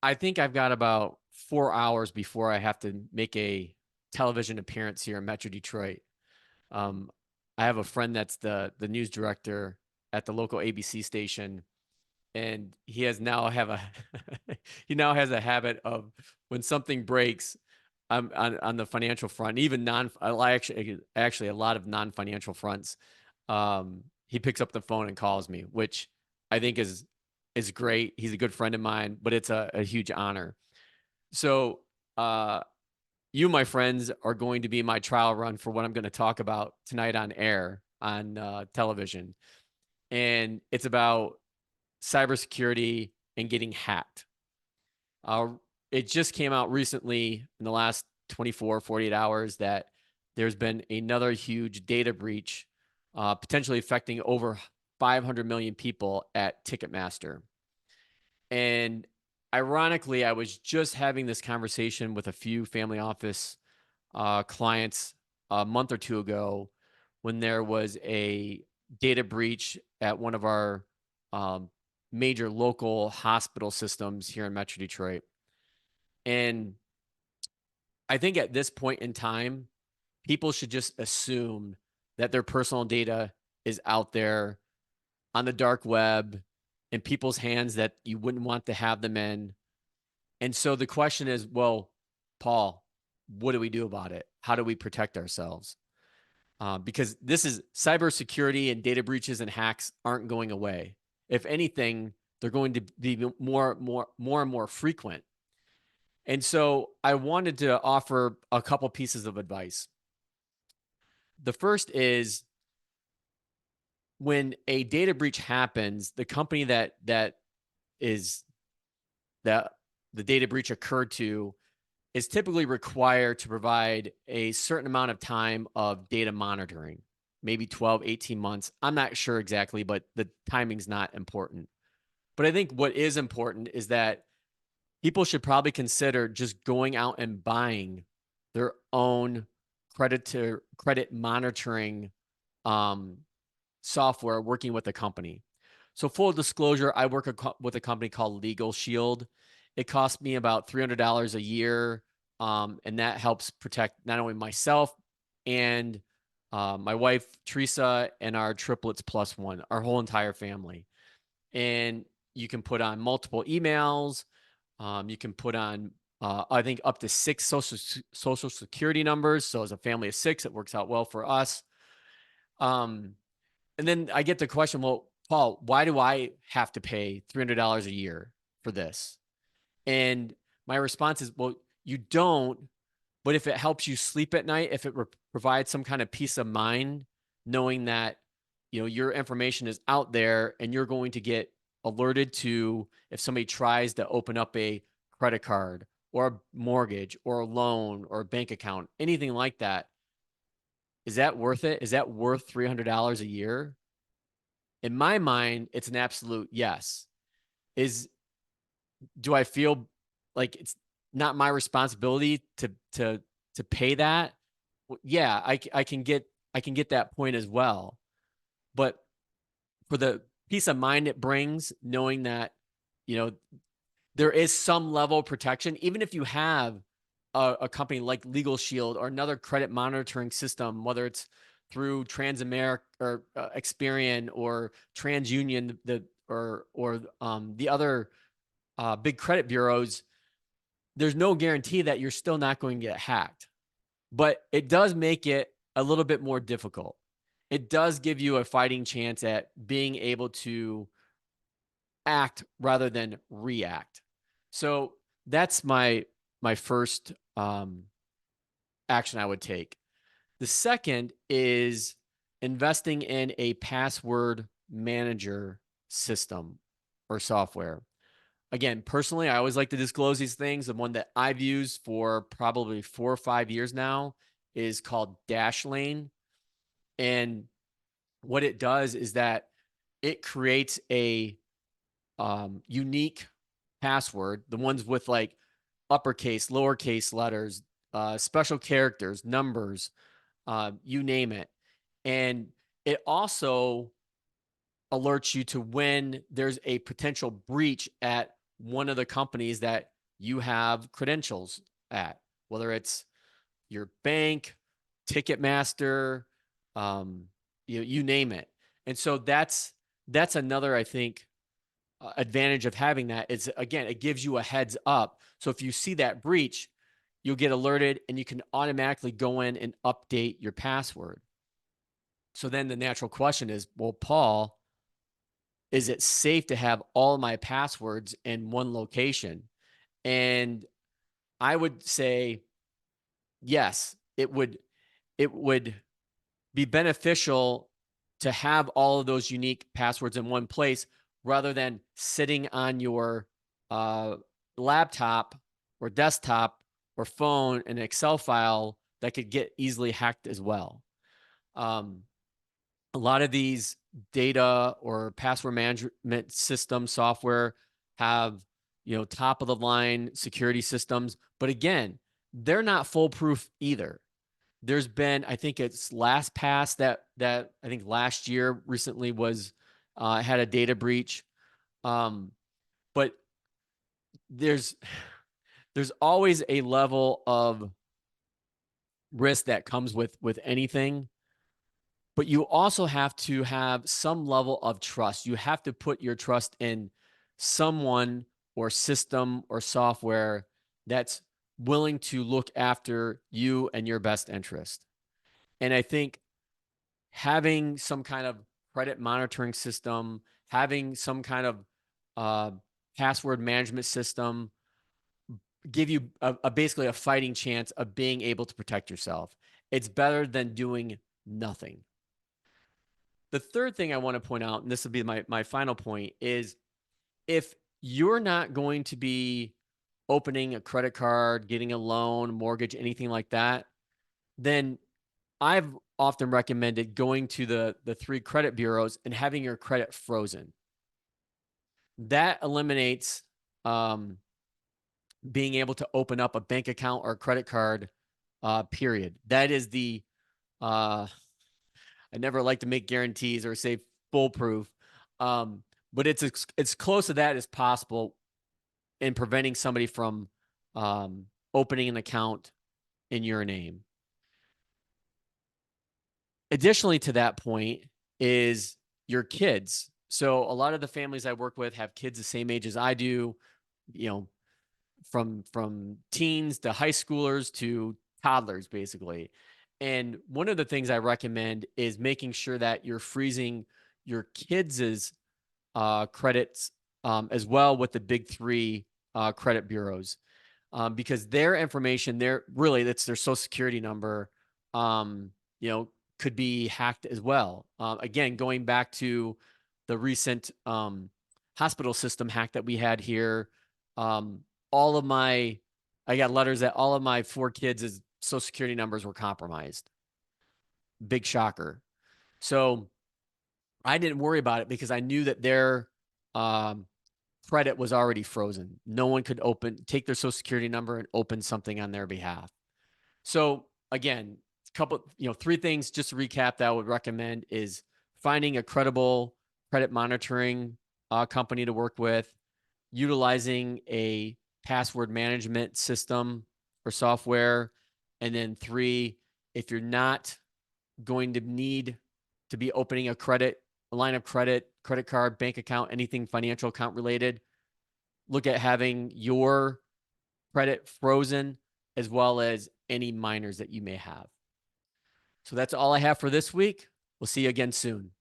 I think I've got about 4 hours before I have to make a television appearance here in Metro Detroit. Um, I have a friend that's the news director at the local ABC station, and he has now have a he now has a habit of when something breaks on the financial front, even actually a lot of non-financial fronts. He picks up the phone and calls me, which I think is great. He's a good friend of mine, but it's a huge honor. So, you, my friends, are going to be my trial run for what I'm going to talk about tonight on air on television, and it's about cybersecurity and getting hacked. Uh, it just came out recently in the last 24, 48 hours that there's been another huge data breach, potentially affecting over 500 million people at Ticketmaster. And ironically, I was just having this conversation with a few family office clients a month or two ago when there was a data breach at one of our um, major local hospital systems here in Metro Detroit. And I think at this point in time, people should just assume that their personal data is out there on the dark web in people's hands that you wouldn't want to have them in. And so the question is, well, Paul, what do we do about it? How do we protect ourselves? Because this is cybersecurity, and data breaches and hacks aren't going away. If anything, they're going to be more and more frequent. And so I wanted to offer a couple pieces of advice. The first is when a data breach happens, the company is that the data breach occurred to is typically required to provide a certain amount of time of data monitoring, maybe 12, 18 months. I'm not sure exactly, but the timing's not important. But I think what is important is that people should probably consider just going out and buying their own credit monitoring um, software working with a company. So full disclosure, I work with a company called Legal Shield. It costs me about $300 a year, and that helps protect not only myself and my wife Teresa and our triplets plus one, our whole entire family. And you can put on multiple emails. You can put on, I think, up to 6 social security numbers. So as a family of 6, it works out well for us. And then I get the question, well, Paul, why do I have to pay $300 a year for this? And my response is, well, you don't, but if it helps you sleep at night, if it provides some kind of peace of mind, knowing that, your information is out there and you're going to get alerted to if somebody tries to open up a credit card or a mortgage or a loan or a bank account, anything like that, is that worth it? Is that worth $300 a year? In my mind, it's an absolute yes. Is Do I feel like it's not my responsibility to pay that? Well, yeah, I can get that point as well. But for the peace of mind it brings, knowing that you know there is some level of protection, even if you have a company like Legal Shield or another credit monitoring system, whether it's through Transamerica or Experian or TransUnion, the other big credit bureaus, there's no guarantee that you're still not going to get hacked. But it does make it a little bit more difficult. It does give you a fighting chance at being able to act rather than react. So that's my first action I would take. The second is investing in a password manager system or software. Again, personally, I always like to disclose these things. The one that I've used for probably 4 or 5 years now is called Dashlane. And what it does is that it creates a unique password, the ones with like uppercase, lowercase letters, special characters, numbers, you name it. And it also alerts you to when there's a potential breach at one of the companies that you have credentials at, whether it's your bank, Ticketmaster, you name it. And so that's another, I think, advantage of having that is, again, it gives you a heads up. So if you see that breach, you'll get alerted and you can automatically go in and update your password. So then the natural question is, well, Paul, is it safe to have all my passwords in one location? And I would say, yes, it would be beneficial to have all of those unique passwords in one place rather than sitting on your laptop or desktop or phone in an Excel file that could get easily hacked as well. A lot of these data or password management system software have, top of the line security systems, but again, they're not foolproof either. There's been, I think it's LastPass that I think last year recently was had a data breach. But there's always a level of risk that comes with anything. But you also have to have some level of trust. You have to put your trust in someone or system or software that's willing to look after you and your best interest. And I think having some kind of credit monitoring system, having some kind of password management system give you basically a fighting chance of being able to protect yourself. It's better than doing nothing. The third thing I want to point out, and this will be my final point, is if you're not going to be opening a credit card, getting a loan, mortgage, anything like that, then I've often recommended going to the 3 credit bureaus and having your credit frozen. That eliminates being able to open up a bank account or a credit card, period. That is the I never like to make guarantees or say foolproof, but it's close to that as possible in preventing somebody from opening an account in your name. Additionally to that point is your kids. So a lot of the families I work with have kids the same age as I do, from teens to high schoolers to toddlers, basically. And one of the things I recommend is making sure that you're freezing your kids' credits as well with the big 3 credit bureaus, because their information, that's their social security number, could be hacked as well. Again, going back to the recent hospital system hack that we had here, I got letters that all of my 4 kids' social security numbers were compromised. Big shocker. So I didn't worry about it because I knew that their credit was already frozen. No one could take their social security number and open something on their behalf. So again, 3 things just to recap that I would recommend is finding a credible credit monitoring company to work with, utilizing a password management system or software, and then 3, if you're not going to need to be opening a line of credit card, bank account, anything financial account related, look at having your credit frozen as well as any minors that you may have. So that's all I have for this week. We'll see you again soon.